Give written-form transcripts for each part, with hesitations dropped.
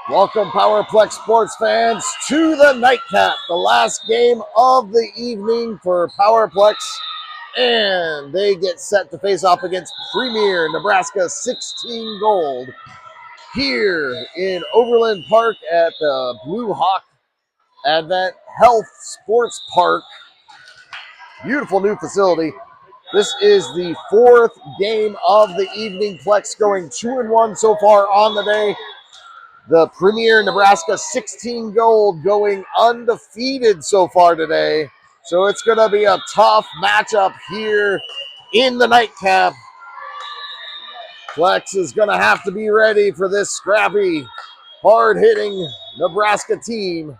Welcome, Powerplex sports fans, to the nightcap, the last game of the evening for Powerplex, and they get set to face off against Premier Nebraska 16 Gold here in Overland Park at the Blue Hawk Advent Health Sports Park. Beautiful new facility. This is the fourth game of the evening. Plex going 2-1 so far on the day. The Premier Nebraska 16 Gold going undefeated so far today. So it's going to be a tough matchup here in the nightcap. Plex is going to have to be ready for this scrappy, hard-hitting Nebraska team.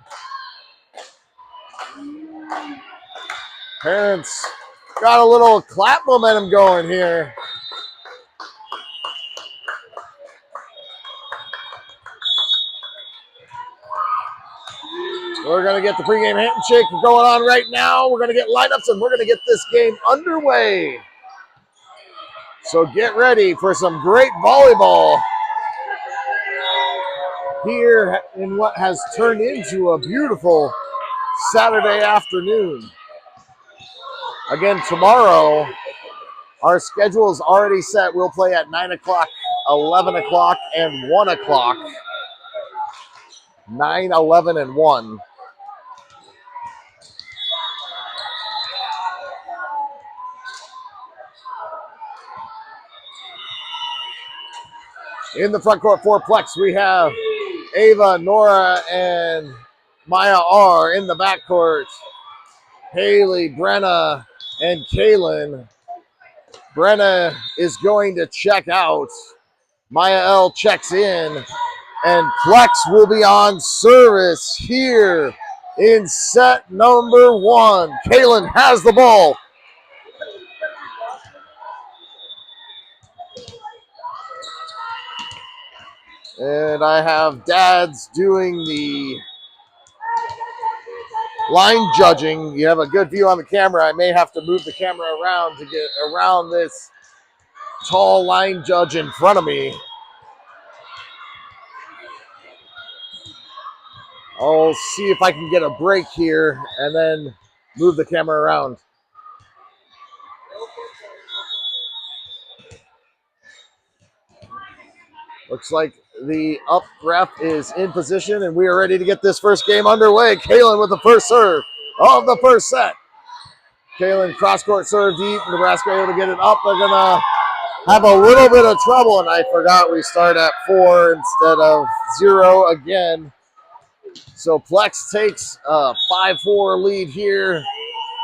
Parents got a little clap momentum going here. We're going to get the pregame handshake going on right now. We're going to get lineups and we're going to get this game underway. So get ready for some great volleyball here in what has turned into a beautiful Saturday afternoon. Again, tomorrow, our schedule is already set. We'll play at 9 o'clock, 11 o'clock, and 1 o'clock. 9, 11, and 1. In the front court for Plex, we have Ava, Nora, and Maya R. In the backcourt, Haley, Brenna, and Kaylin. Brenna is going to check out. Maya L checks in, and Plex will be on service here in set number 1. Kaylin has the ball. And I have dads doing the line judging. You have a good view on the camera. I may have to move the camera around to get around this tall line judge in front of me. I'll see if I can get a break here and then move the camera around. Looks like the up ref is in position, and we are ready to get this first game underway. Kaylin with the first serve of the first set. Kaylin cross-court serve deep. Nebraska able to get it up. They're going to have a little bit of trouble, and I forgot we start at 4 instead of 0 again. So Plex takes a 5-4 lead here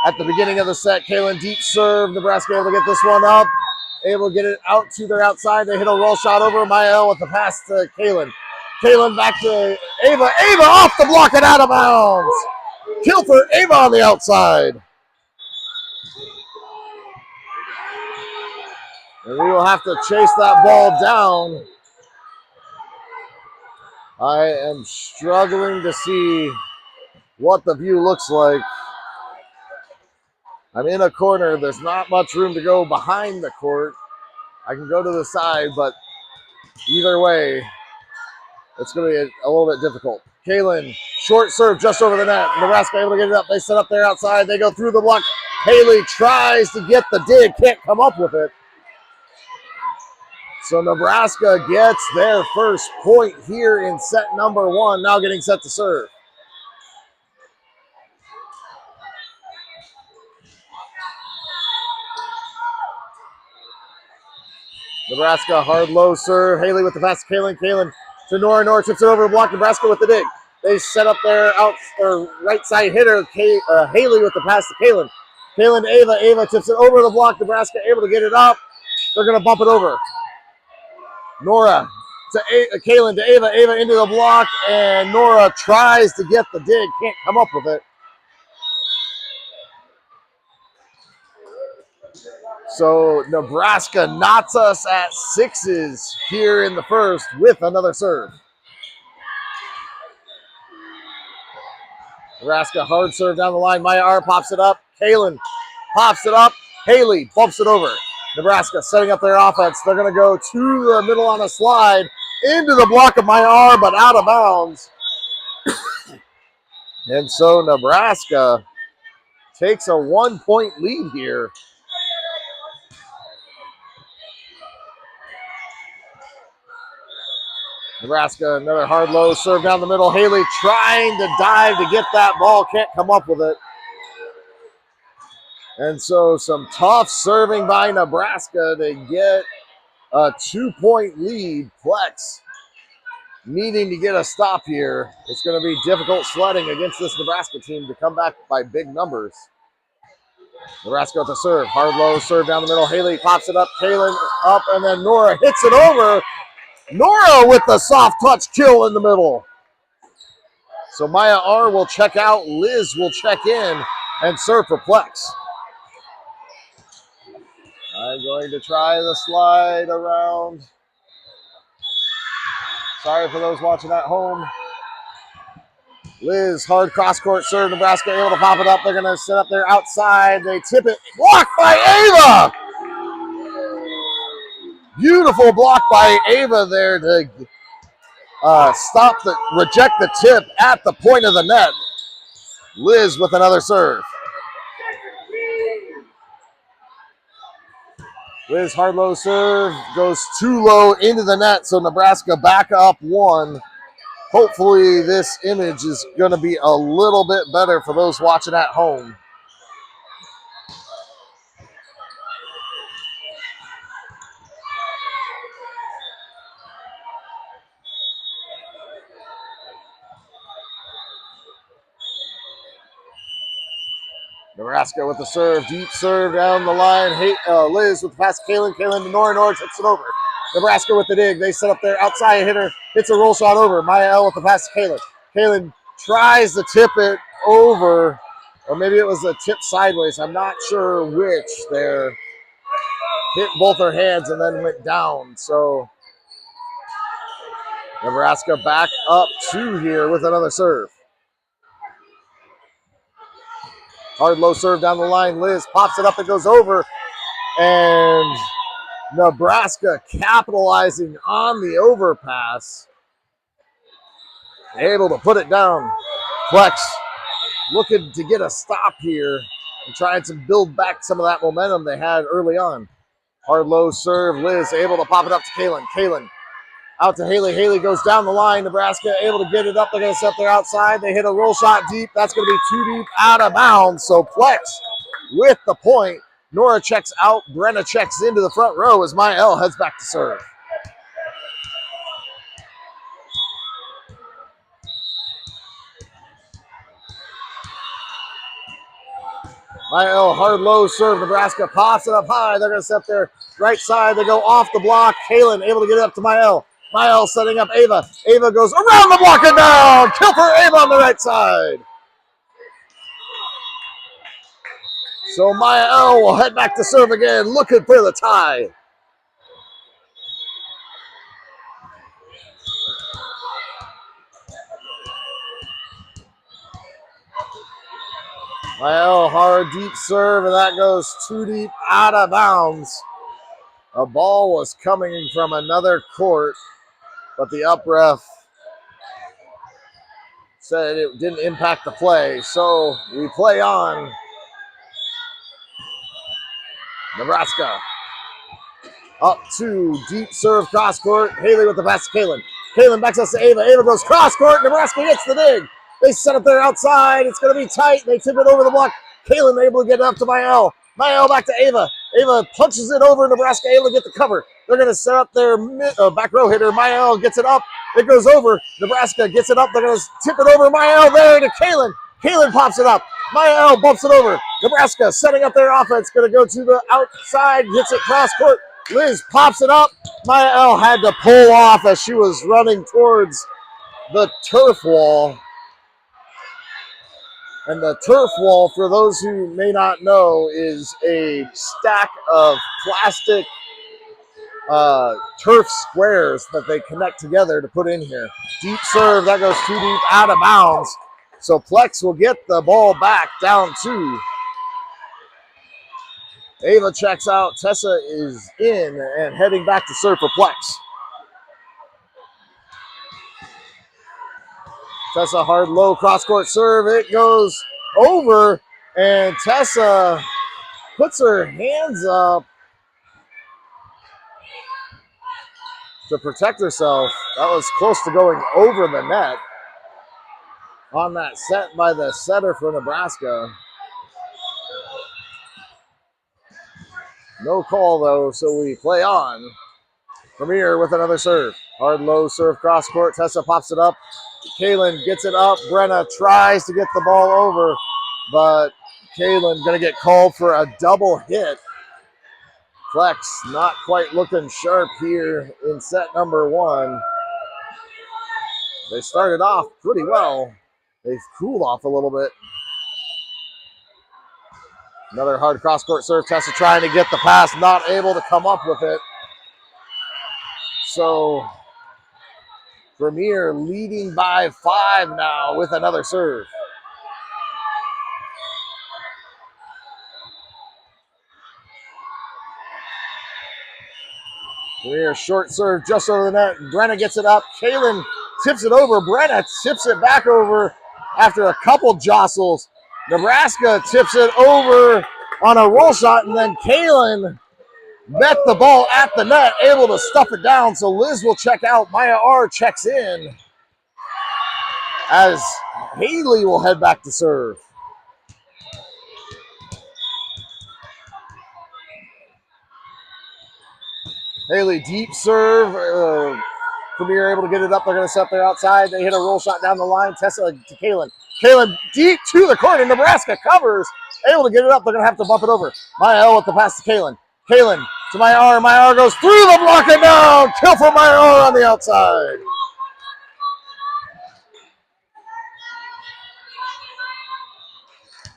at the beginning of the set. Kaylin deep serve. Nebraska able to get this one up. Able to get it out to their outside. They hit a roll shot over Mael with the pass to Kaylin. Kaylin back to Ava. Ava off the block and out of bounds. Kill for Ava on the outside. And we will have to chase that ball down. I am struggling to see what the view looks like. I'm in a corner. There's not much room to go behind the court. I can go to the side, but either way, it's going to be a little bit difficult. Kaylin, short serve just over the net. Nebraska able to get it up. They set up there outside. They go through the block. Haley tries to get the dig. Can't come up with it. So Nebraska gets their first point here in set number 1. Now getting set to serve. Nebraska hard low serve. Haley with the pass to Kaylin. Kaylin to Nora. Nora tips it over the block. Nebraska with the dig. They set up their right side hitter. Haley with the pass to Kaylin. Kaylin to Ava. Ava tips it over the block. Nebraska able to get it up. They're going to bump it over. Nora to Kaylin to Ava. Ava into the block, and Nora tries to get the dig. Can't come up with it. So Nebraska knots us at 6s here in the first with another serve. Nebraska hard serve down the line. Maya R pops it up. Kaylin pops it up. Haley bumps it over. Nebraska setting up their offense. They're going to go to the middle on a slide. into the block of my arm, but out of bounds. And so Nebraska takes a 1-point lead here. Nebraska, another hard low serve down the middle. Haley trying to dive to get that ball, can't come up with it. And so some tough serving by Nebraska to get a 2-point lead. Plex needing to get a stop here. It's going to be difficult sledding against this Nebraska team to come back by big numbers. Nebraska with the serve. Hard low serve down the middle. Haley pops it up. Kaylin up, and then Nora hits it over. Nora with the soft touch kill in the middle. So Maya R will check out. Liz will check in and serve for Plex. I'm going to try the slide around. Sorry for those watching at home. Liz, hard cross-court serve. Nebraska able to pop it up. They're going to set up there outside. They tip it. Blocked by Ava! Beautiful block by Ava there to reject the tip at the point of the net. Liz with another serve. Liz, hard low serve, goes too low into the net, so Nebraska back up one. Hopefully this image is going to be a little bit better for those watching at home. Nebraska with the serve, deep serve down the line. Liz with the pass to Kaylin. Kaylin to Nora. Nora hits it over. Nebraska with the dig. They set up there outside hitter. Hits a roll shot over. Maya L with the pass to Kaylin. Kaylin tries to tip it over, or maybe it was a tip sideways. I'm not sure which there. Hit both her hands and then went down. So Nebraska back up 2 here with another serve. Hard low serve down the line. Liz pops it up and goes over. And Nebraska capitalizing on the overpass. Able to put it down. Plex looking to get a stop here and trying to build back some of that momentum they had early on. Hard low serve. Liz able to pop it up to Kaylin. Kaylin out to Haley. Haley goes down the line. Nebraska able to get it up. They're going to set there outside. They hit a roll shot deep. That's going to be too deep, out of bounds. So Plex with the point. Nora checks out. Brenna checks into the front row as Maya L heads back to serve. Maya L, hard low serve. Nebraska pops it up high. They're going to set there right side. They go off the block. Kaylin able to get it up to Maya L. Maya L setting up Ava. Ava goes around the block and down. Kill for Ava on the right side. So Maya L will head back to serve again, looking for the tie. Maya L, hard deep serve, and that goes too deep, out of bounds. A ball was coming from another court, but the up ref said it didn't impact the play. So we play on. Nebraska up 2, deep serve cross court. Haley with the pass to Kaylin. Kaylin backs us to Ava. Ava goes cross court. Nebraska gets the dig. They set up there outside. It's going to be tight. They tip it over the block. Kaylin able to get it up to Maya L. Maya L back to Ava. Ava punches it over. Nebraska able to get the cover. They're going to set up their back row hitter. Maya L gets it up. It goes over. Nebraska gets it up. They're going to tip it over. Maya L there to Kaylin. Kaylin pops it up. Maya L bumps it over. Nebraska setting up their offense. Going to go to the outside. Hits it cross court. Liz pops it up. Maya L had to pull off as she was running towards the turf wall. And the turf wall, for those who may not know, is a stack of plastic turf squares that they connect together to put in here. Deep serve, that goes too deep, out of bounds. So Plex will get the ball back, down 2. Ava checks out. Tessa is in and heading back to serve for Plex. Tessa hard low cross-court serve. It goes over, and Tessa puts her hands up to protect herself. That was close to going over the net on that set by the setter for Nebraska. No call, though, so we play on. Premier with another serve. Hard low serve cross court. Tessa pops it up. Kaylin gets it up. Brenna tries to get the ball over, but Kaylin going to get called for a double hit. Flex not quite looking sharp here in set number one. They started off pretty well. They've cooled off a little bit. Another hard cross-court serve. Tessa trying to get the pass, not able to come up with it. So Premier leading by 5 now with another serve. Premier short serve just over the net. Brenna gets it up. Kaylin tips it over. Brenna tips it back over after a couple jostles. Nebraska tips it over on a roll shot, and then Kaylin met the ball at the net, able to stuff it down. So Liz will check out. Maya R checks in as Haley will head back to serve. Haley deep serve. Premier able to get it up. They're going to set there outside. They hit a roll shot down the line. Tessa to Kaylin. Kaylin deep to the corner. Nebraska covers. Able to get it up. They're going to have to bump it over. Maya L with the pass to Kaylin. Kaylin to Maya R. Maya R goes through the block and down. Kill for Maya R on the outside.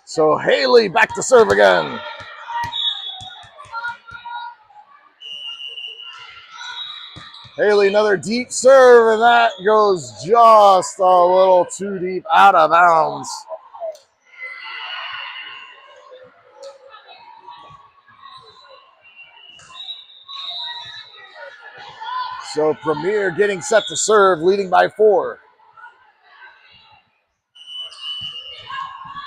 So Haley back to serve again. Haley, another deep serve, and that goes just a little too deep, out of bounds. So Premier getting set to serve, leading by 4.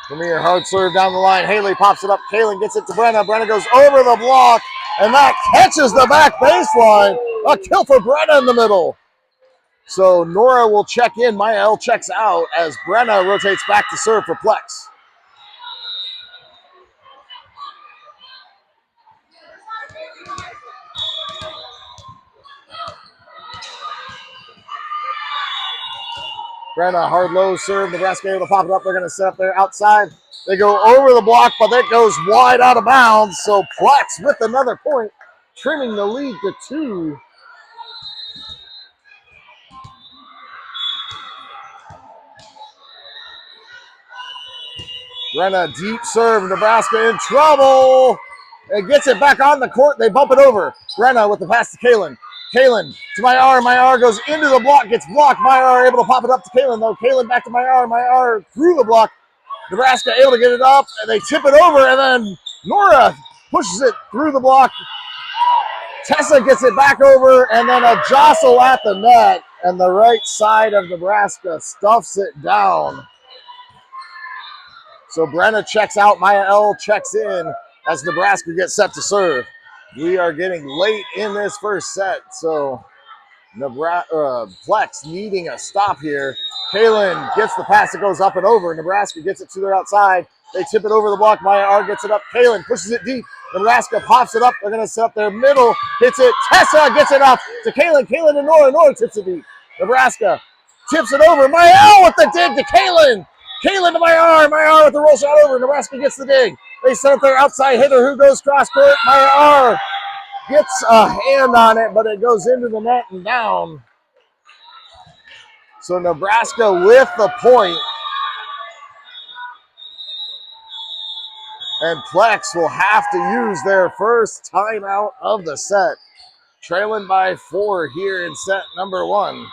Premier hard serve down the line. Haley pops it up. Kaylin gets it to Brenna. Brenna goes over the block, and that catches the back baseline. A kill for Brenna in the middle. So Nora will check in. Maya L checks out as Brenna rotates back to serve for Plex. Brenna hard low serve. Nebraska able to pop it up. They're going to set up there outside. They go over the block, but that goes wide out of bounds. So Plex with another point, trimming the lead to 2. Brenna deep serve. Nebraska in trouble. It gets it back on the court. They bump it over. Brenna with the pass to Kaylin. Kaylin to Maya R. Maya R goes into the block, gets blocked. Maya R able to pop it up to Kaylin, though. Kaylin back to Maya R. Maya R through the block. Nebraska able to get it up, and they tip it over, and then Nora pushes it through the block. Tessa gets it back over, and then a jostle at the net, and the right side of Nebraska stuffs it down. So Brenna checks out. Maya L checks in as Nebraska gets set to serve. We are getting late in this first set, so Plex needing a stop here. Kaylin gets the pass that goes up and over. Nebraska gets it to their outside. They tip it over the block. Maya R gets it up. Kaylin pushes it deep. Nebraska pops it up. They're going to set up their middle. Hits it. Tessa gets it up to Kaylin. Kaylin to Nora. Nora tips it deep. Nebraska tips it over. Maya L with the dig to Kaylin. Kaylin to Maya R. Maya R with the roll shot over. Nebraska gets the dig. They set up their outside hitter who goes cross court. Maya R gets a hand on it, but it goes into the net and down. So Nebraska with the point. And Plex will have to use their first timeout of the set. Trailing by 4 here in set number 1.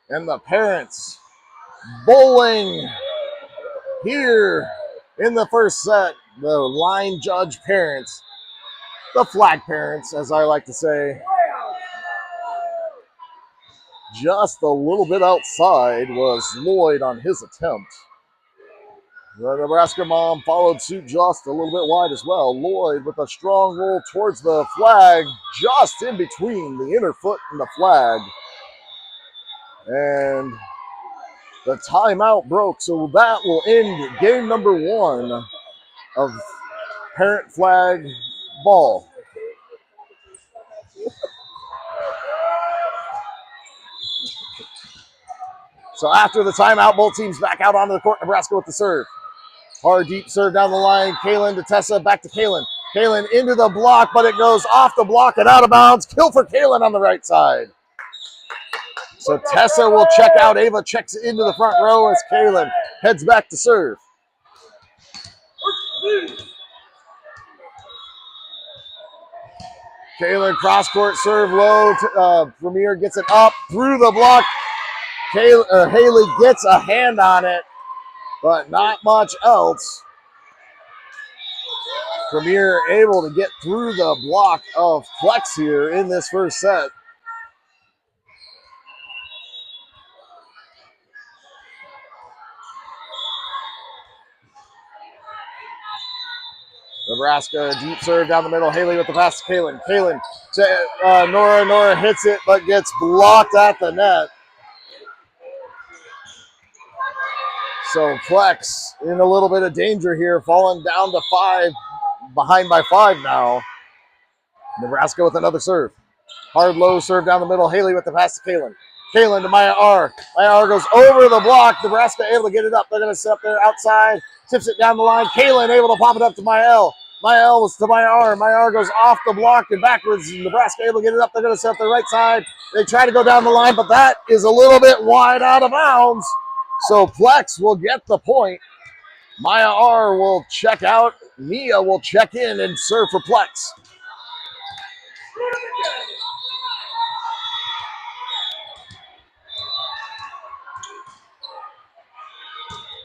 And the parents bowling here in the first set. The line judge parents. The flag parents, as I like to say. just a little bit outside was Lloyd on his attempt. The Nebraska mom followed suit just a little bit wide as well. Lloyd with a strong roll towards the flag, just in between the inner foot and the flag. And the timeout broke, so that will end game number 1 of parent flag ball. So after the timeout, both teams back out onto the court. Nebraska with the serve. Hard deep serve down the line. Kalen to Tessa, back to Kalen. Kalen into the block, but it goes off the block and out of bounds. Kill for Kalen on the right side. So Tessa will check out. Ava checks into the front row as Kalen heads back to serve. Kalen cross-court serve low. Premier gets it up through the block. Haley gets a hand on it, but not much else. Premier able to get through the block of Flex here in this first set. Nebraska deep serve down the middle. Haley with the pass to Kalen. Kalen to Nora. Nora hits it but gets blocked at the net. So Flex in a little bit of danger here, falling down to 5, behind by 5 now. Nebraska with another serve. Hard low serve down the middle. Haley with the pass to Kalen. Kalen to Maya R. Maya R goes over the block. Nebraska able to get it up. They're going to set up there outside. Tips it down the line. Kalen able to pop it up to Maya L. Maya L was to Maya R. Maya R goes off the block and backwards. Nebraska able to get it up. They're going to set up the right side. They try to go down the line, but that is a little bit wide out of bounds. So Plex will get the point. Maya R will check out. Mia will check in and serve for Plex.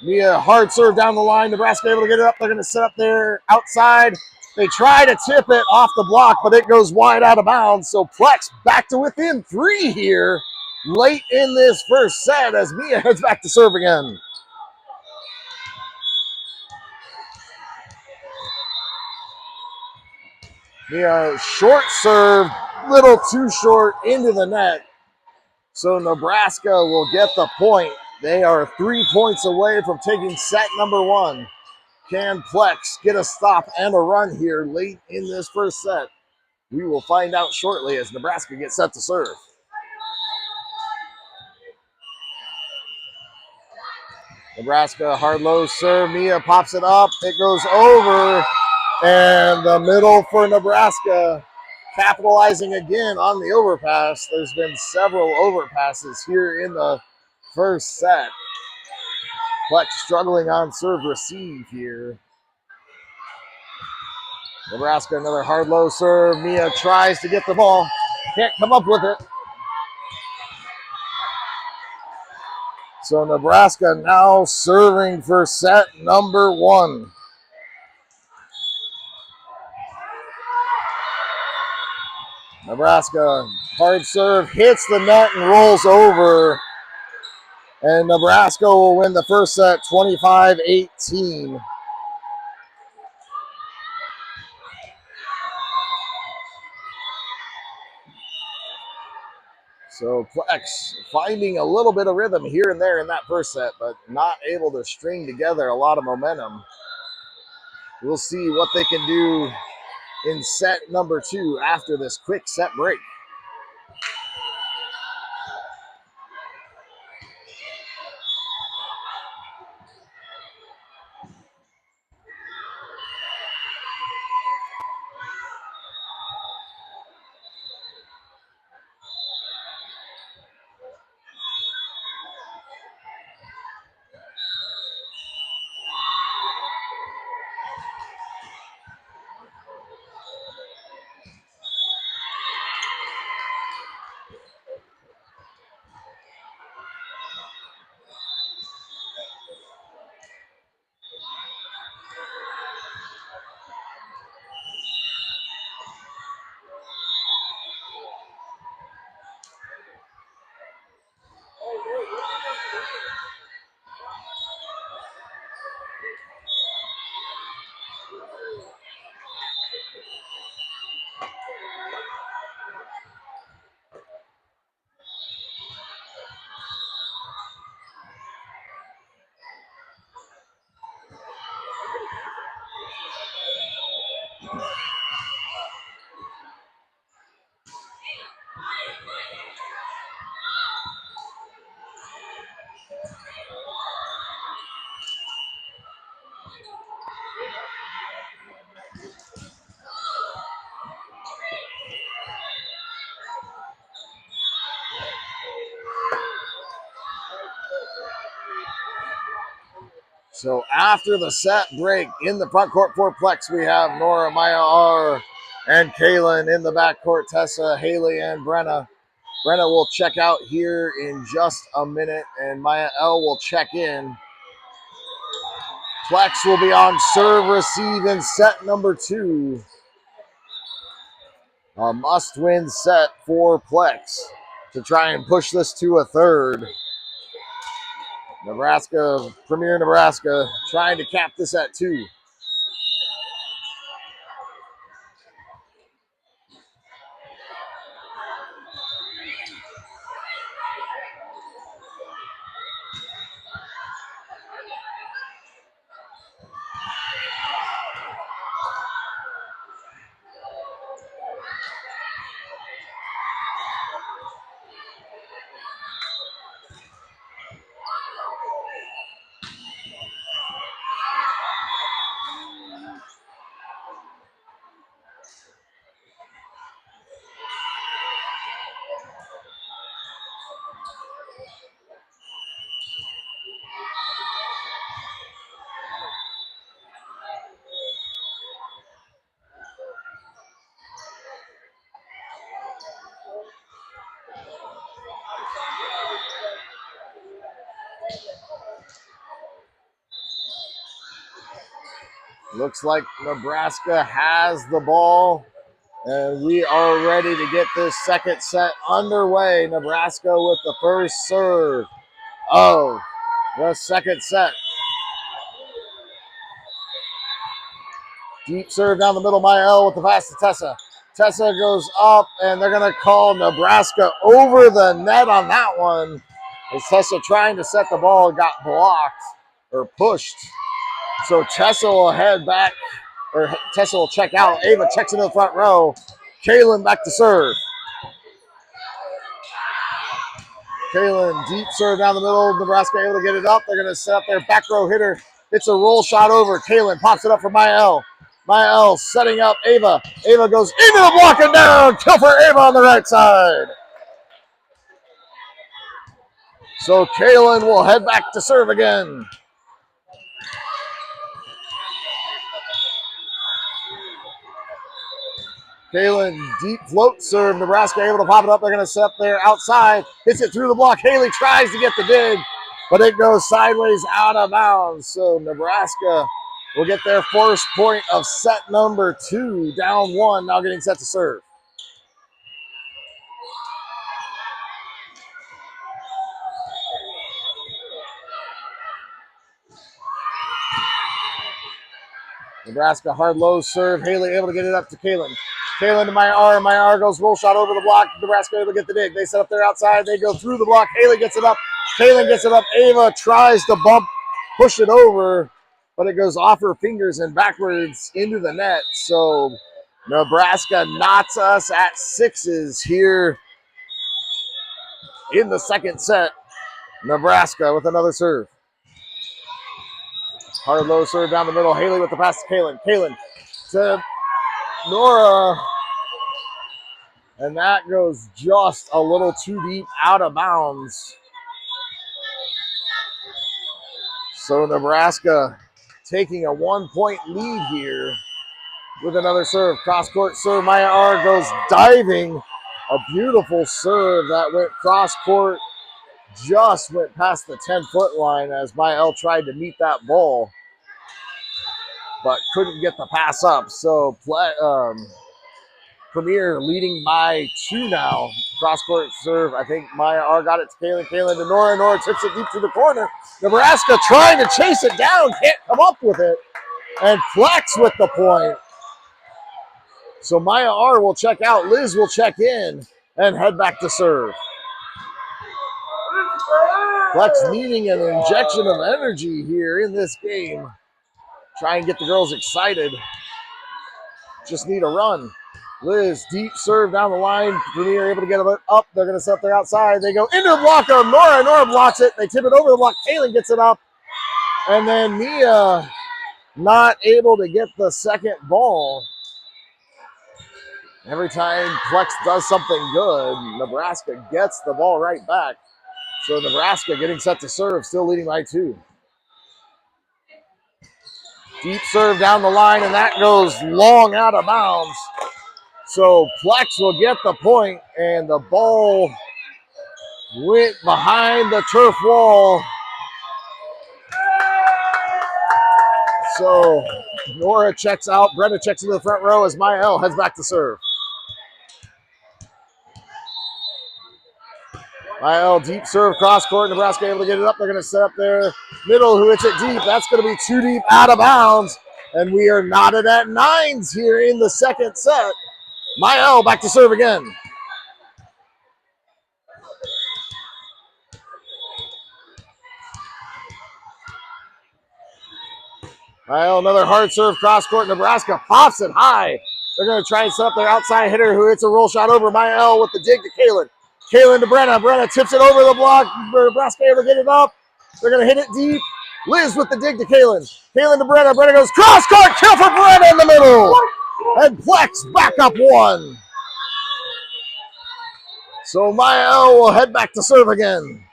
Mia hard serve down the line. Nebraska able to get it up. They're going to set up there outside. They try to tip it off the block, but it goes wide out of bounds. So Plex back to within 3 here late in this first set as Mia heads back to serve again. Mia short serve, little too short into the net. So Nebraska will get the point. They are 3 points away from taking set number 1. Can Plex get a stop and a run here late in this first set? We will find out shortly as Nebraska gets set to serve. Nebraska hard low serve. Mia pops it up. It goes over. And the middle for Nebraska, capitalizing again on the overpass. There's been several overpasses here in the first set. Plex struggling on serve receive here. Nebraska another hard low serve. Mia tries to get the ball. Can't come up with it. So Nebraska now serving for set number 1. Nebraska hard serve, hits the net and rolls over. And Nebraska will win the first set 25-18. So Plex finding a little bit of rhythm here and there in that first set, but not able to string together a lot of momentum. We'll see what they can do in set number 2 after this quick set break. So after the set break in the front court for Plex, we have Nora, Maya R, and Kaylin. In the back court, Tessa, Haley, and Brenna. Brenna will check out here in just a minute, and Maya L will check in. Plex will be on serve receive in set number 2. A must-win set for Plex to try and push this to a third. Nebraska, Premier Nebraska, trying to cap this at 2. Looks like Nebraska has the ball, and we are ready to get this second set underway. Nebraska with the first serve of the second set. Deep serve down the middle, Maya L with the pass to Tessa. Tessa goes up, and they're going to call Nebraska over the net on that one. As Tessa trying to set the ball got blocked or pushed. So Tessa will head back, or Tessa will check out. Ava checks into the front row. Kaylin back to serve. Kaylin, deep serve down the middle. Nebraska able to get it up. They're going to set up their back row hitter. It's a roll shot over. Kaylin pops it up for Maya L. Maya L setting up Ava. Ava goes into the block and down. Kill for Ava on the right side. So Kaylin will head back to serve again. Kaylin, deep float serve. Nebraska able to pop it up. They're going to set up there outside. Hits it through the block. Haley tries to get the dig, but it goes sideways out of bounds. So Nebraska will get their first point of set number 2. Down 1, now getting set to serve. Nebraska hard low serve. Haley able to get it up to Kaylin. Kaylin to Maya R. Maya R goes roll shot over the block. Nebraska able to get the dig. They set up there outside. They go through the block. Haley gets it up. Kaylin gets it up. Ava tries to bump, push it over, but it goes off her fingers and backwards into the net. So Nebraska knots us at 6s here in the second set. Nebraska with another serve. Hard low serve down the middle. Haley with the pass to Kaylin. Kaylin to Nora. And that goes just a little too deep out of bounds. So Nebraska taking a 1-point lead here with another serve. Cross-court serve. Maya R goes diving. A beautiful serve that went cross-court. Just went past the 10-foot line as Maya L tried to meet that ball, but couldn't get the pass up. So Premier leading by 2 now. Cross-court serve. I think Maya R got it to Kaylin. Kaylin to Nora. Nora tips it deep to the corner. Nebraska trying to chase it down. Can't come up with it. And Flex with the point. So Maya R will check out. Liz will check in and head back to serve. Flex needing an injection of energy here in this game. Try and get the girls excited. Just need a run. Liz, deep serve down the line. Premier able to get it up. They're going to set there outside. They go into the block of Nora. Nora blocks it. They tip it over the block. Kaylin gets it up. And then Mia not able to get the second ball. Every time Plex does something good, Nebraska gets the ball right back. So Nebraska getting set to serve, still leading by 2. Deep serve down the line, and that goes long out of bounds. So Plex will get the point, and the ball went behind the turf wall. So Nora checks out. Brenna checks into the front row as Mael heads back to serve. Mael deep serve cross court. Nebraska able to get it up. They're going to set up their middle, who hits it deep. That's going to be too deep, out of bounds. And we are knotted at 9s here in the second set. Mael back to serve again. Mael, another hard serve cross court. Nebraska pops it high. They're going to try and set up their outside hitter, who hits a roll shot over. Mael with the dig to Kalen. Kalen to Brenna. Brenna tips it over the block. Nebraska able to get it up. They're going to hit it deep. Liz with the dig to Kalen. Kalen to Brenna. Brenna goes cross court. Kill for Brenna in the middle. And Plex back up 1. So Mael will head back to serve again.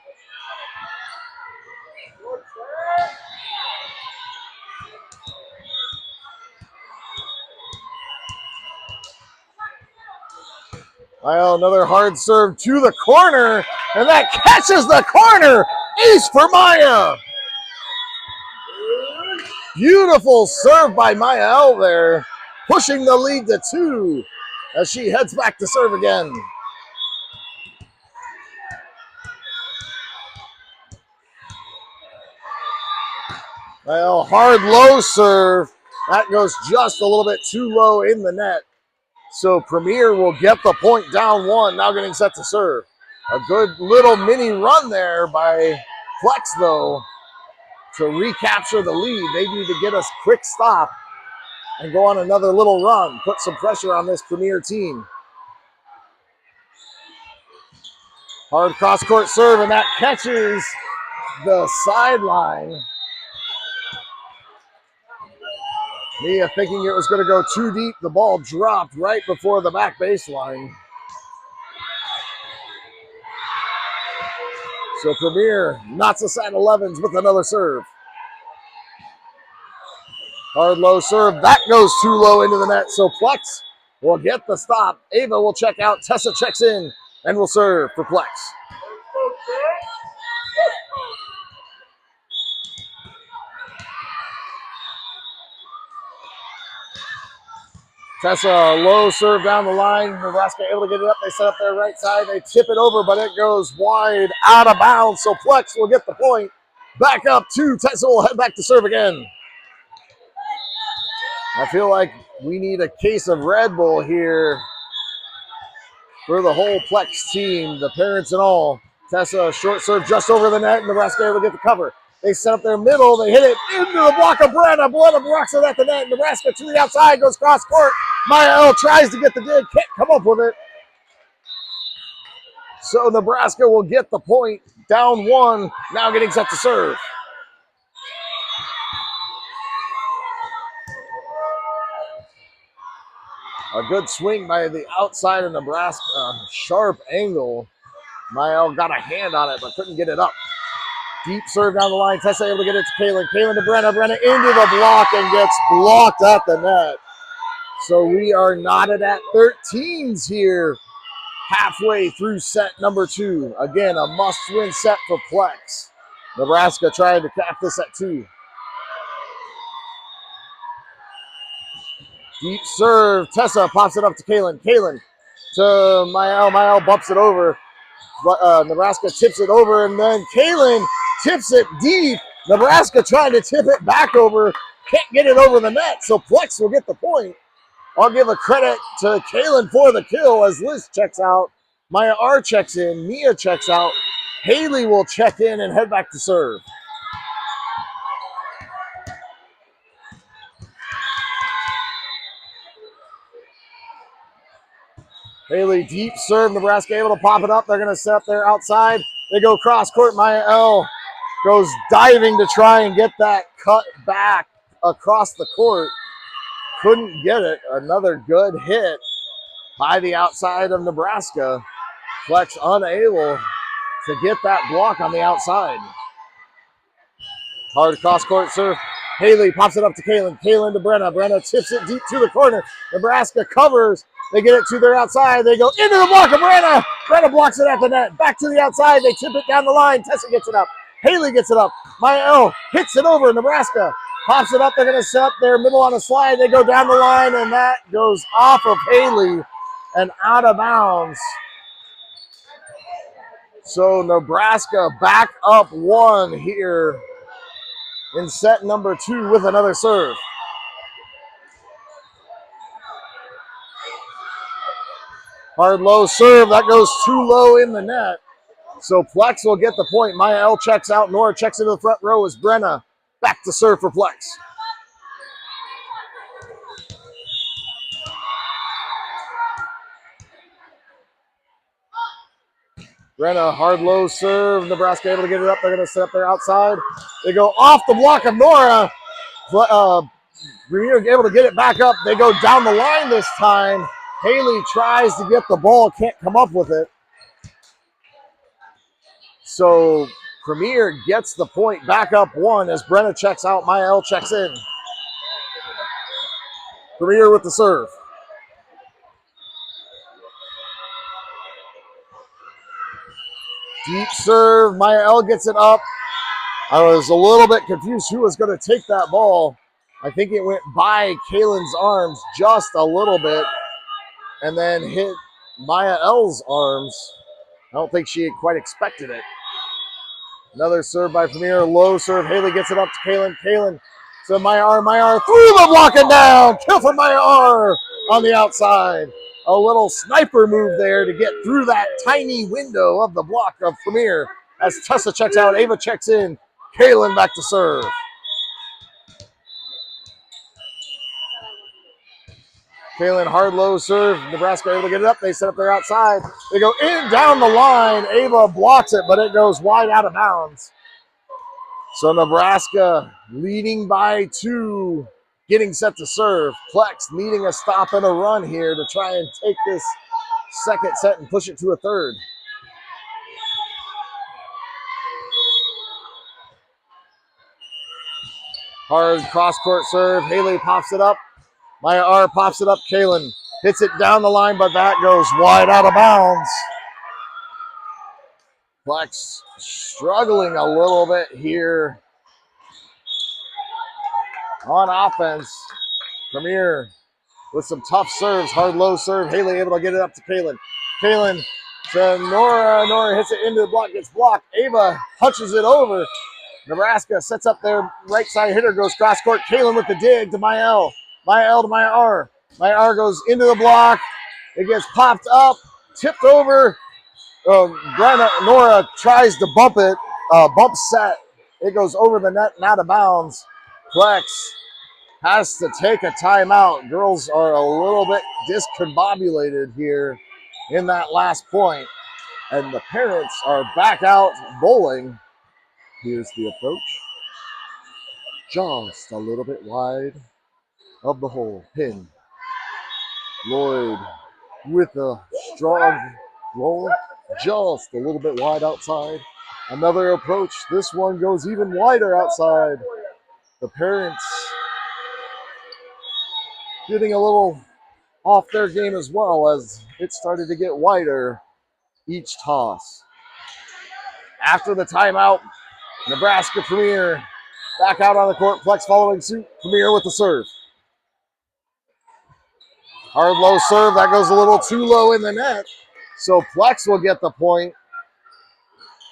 Mael, another hard serve to the corner, and that catches the corner. Ace for Maya. Beautiful serve by Mael there, pushing the lead to 2 as she heads back to serve again. Mael, hard low serve. That goes just a little bit too low in the net. So Premier will get the point, down 1, now getting set to serve. A good little mini run there by Plex, though, to recapture the lead. They need to get us quick stop and go on another little run, put some pressure on this Premier team. Hard cross-court serve, and that catches the sideline. Mia thinking it was going to go too deep. The ball dropped right before the back baseline. So Premier knots us at 11s with another serve. Hard low serve. That goes too low into the net. So Plex will get the stop. Ava will check out. Tessa checks in and will serve for Plex. Tessa, low serve down the line. Nebraska able to get it up. They set up their right side. They tip it over, but it goes wide, out of bounds. So Plex will get the point. Back up 2. Tessa will head back to serve again. I feel like we need a case of Red Bull here for the whole Plex team, the parents and all. Tessa, short serve just over the net. Nebraska able to get the cover. They set up their middle. They hit it into the block of Brenna. Brenna blocks it at the net. Nebraska to the outside, goes cross court. Mael tries to get the dig, can't come up with it. So Nebraska will get the point, down 1, now getting set to serve. A good swing by the outside of Nebraska, sharp angle. Mael got a hand on it, but couldn't get it up. Deep serve down the line. Tessa able to get it to Kaylin. Kaylin to Brenna. Brenna into the block and gets blocked at the net. So we are knotted at 13s here, halfway through set number 2. Again, a must-win set for Plex. Nebraska trying to cap this at 2. Deep serve. Tessa pops it up to Kaylin. Kaylin to Mael. Mael bumps it over. Nebraska tips it over, and then Kaylin tips it deep. Nebraska trying to tip it back over. Can't get it over the net, so Plex will get the point. I'll give a credit to Kaylin for the kill as Liz checks out. Maya R checks in. Mia checks out. Haley will check in and head back to serve. Haley, deep serve. Nebraska able to pop it up. They're going to set up there outside. They go cross court. Maya L goes diving to try and get that cut back across the court. Couldn't get it. Another good hit by the outside of Nebraska. Plex unable to get that block on the outside. Hard cross court serve. Haley pops it up to Kaylin. Kaylin to Brenna. Brenna tips it deep to the corner. Nebraska covers. They get it to their outside. They go into the block of Brenna. Brenna blocks it at the net. Back to the outside. They tip it down the line. Tessa gets it up. Haley gets it up. Maya L hits it over. Nebraska pops it up. They're going to set up their middle on a slide. They go down the line, and that goes off of Haley and out of bounds. So Nebraska back up 1 here in set number 2 with another serve. Hard low serve. That goes too low in the net. So Plex will get the point. Maya L checks out. Nora checks into the front row as Brenna back to serve for Plex. Brenna, hard low serve. Nebraska able to get it up. They're going to set up their outside. They go off the block of Nora. Premier able to get it back up. They go down the line this time. Haley tries to get the ball, can't come up with it. So Premier gets the point, back up 1 as Brenna checks out. Maya L checks in. Premier with the serve. Deep serve. Maya L gets it up. I was a little bit confused who was going to take that ball. I think it went by Kaylin's arms just a little bit and then hit Maya L's arms. I don't think she had quite expected it. Another serve by Premier. Low serve. Haley gets it up to Kaylin. Kaylin to Maya R. Maya R through the block and down. Kill for Maya R on the outside. A little sniper move there to get through that tiny window of the block of Premier. As Tessa checks out, Ava checks in. Kaylin back to serve. Kaylin, hard low serve. Nebraska able to get it up. They set up their outside. They go in down the line. Ava blocks it, but it goes wide out of bounds. So Nebraska leading by 2, getting set to serve. Plex needing a stop and a run here to try and take this second set and push it to a third. Hard cross-court serve. Haley pops it up. Maya R pops it up. Kaylin hits it down the line, but that goes wide out of bounds. Plex struggling a little bit here on offense. Premier with some tough serves. Hard low serve. Haley able to get it up to Kaylin. Kaylin to Nora. Nora hits it into the block, gets blocked. Ava punches it over. Nebraska sets up their right side hitter, goes cross court. Kaylin with the dig to Maya L. Maya L to Maya R. Maya R goes into the block. It gets popped up, tipped over. Nora tries to bump it, bump set. It goes over the net and out of bounds. Plex has to take a timeout. Girls are a little bit discombobulated here in that last point, and the parents are back out bowling. Here's the approach. Just a little bit wide of the hole. Pin. Lloyd with a strong roll. Just a little bit wide outside. Another approach. This one goes even wider outside. The parents getting a little off their game as well as it started to get wider each toss. After the timeout, Nebraska Premier back out on the court. Plex following suit. Premier with the serve. Hard low serve. That goes a little too low in the net. So Plex will get the point.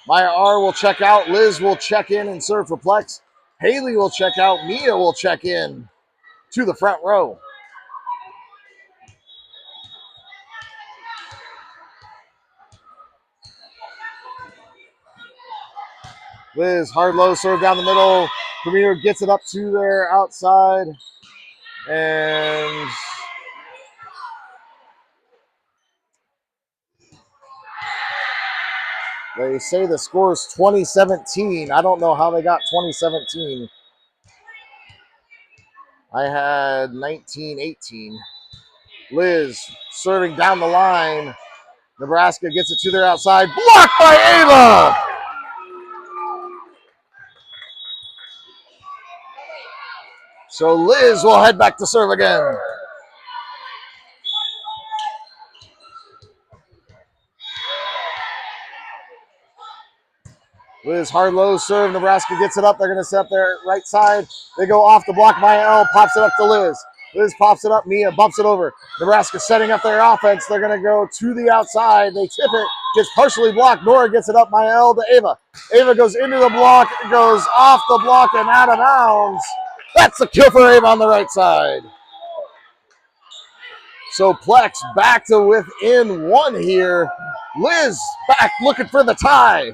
Maya R will check out. Liz will check in and serve for Plex. Haley will check out. Mia will check in to the front row. Liz, hard low serve down the middle. Premier gets it up to their outside. And they say the score is 2017. I don't know how they got 2017. I had 1918. Liz serving down the line. Nebraska gets it to their outside. Blocked by Ava! So Liz will head back to serve again. Liz, hard low serve. Nebraska gets it up. They're going to set up their right side. They go off the block. Maya pops it up to Liz. Liz pops it up. Mia bumps it over. Nebraska setting up their offense. They're going to go to the outside. They tip it. Gets partially blocked. Nora gets it up. Maya to Ava. Ava goes into the block. It goes off the block and out of bounds. That's the kill for Ava on the right side. So Plex back to within one here. Liz back looking for the tie.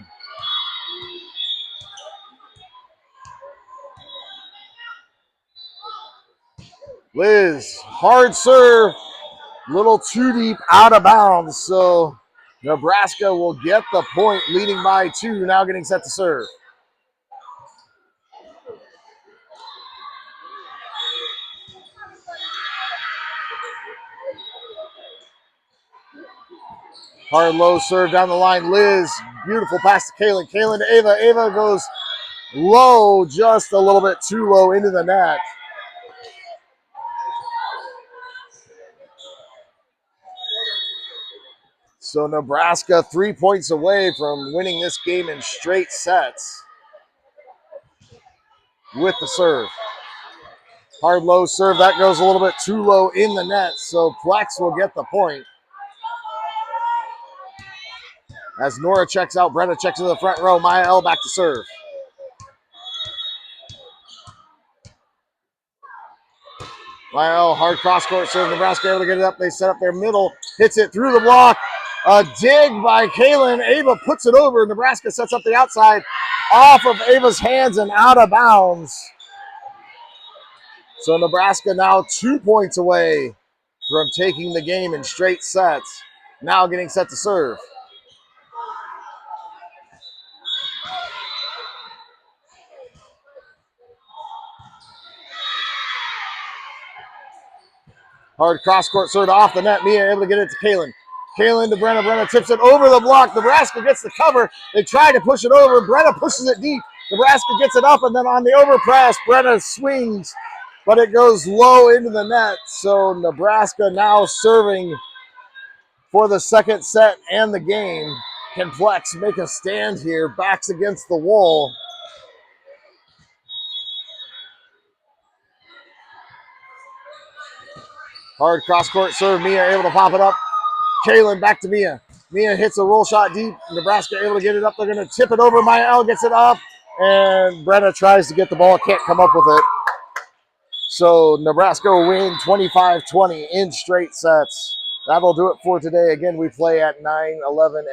Liz, hard serve, little too deep, out of bounds. So Nebraska will get the point, leading by 2, now getting set to serve. Hard low serve down the line. Liz, beautiful pass to Kaylin. Kaylin to Ava. Ava goes low, just a little bit too low into the net. So Nebraska 3 points away from winning this game in straight sets with the serve. Hard low serve, that goes a little bit too low in the net, so Plex will get the point. As Nora checks out, Brenna checks into the front row. Maya L back to serve. Maya L, hard cross-court serve. Nebraska able to get it up. They set up their middle. Hits it through the block. A dig by Kaylin. Ava puts it over. Nebraska sets up the outside. Off of Ava's hands and out of bounds. So Nebraska now 2 points away from taking the game in straight sets. Now getting set to serve. Hard cross-court serve off the net. Mia able to get it to Kaylin. Kaylin to Brenna. Brenna tips it over the block. Nebraska gets the cover. They try to push it over. Brenna pushes it deep. Nebraska gets it up, and then on the overpress, Brenna swings, but it goes low into the net. So Nebraska now serving for the second set and the game. Can Plex make a stand here? Backs against the wall. Hard cross-court serve. Mia able to pop it up. Kaylin back to Mia. Mia hits a roll shot deep. Nebraska able to get it up. They're going to tip it over. Maya L gets it up. And Brenna tries to get the ball. Can't come up with it. So Nebraska will win 25-20 in straight sets. That'll do it for today. Again, we play at 9, 11, and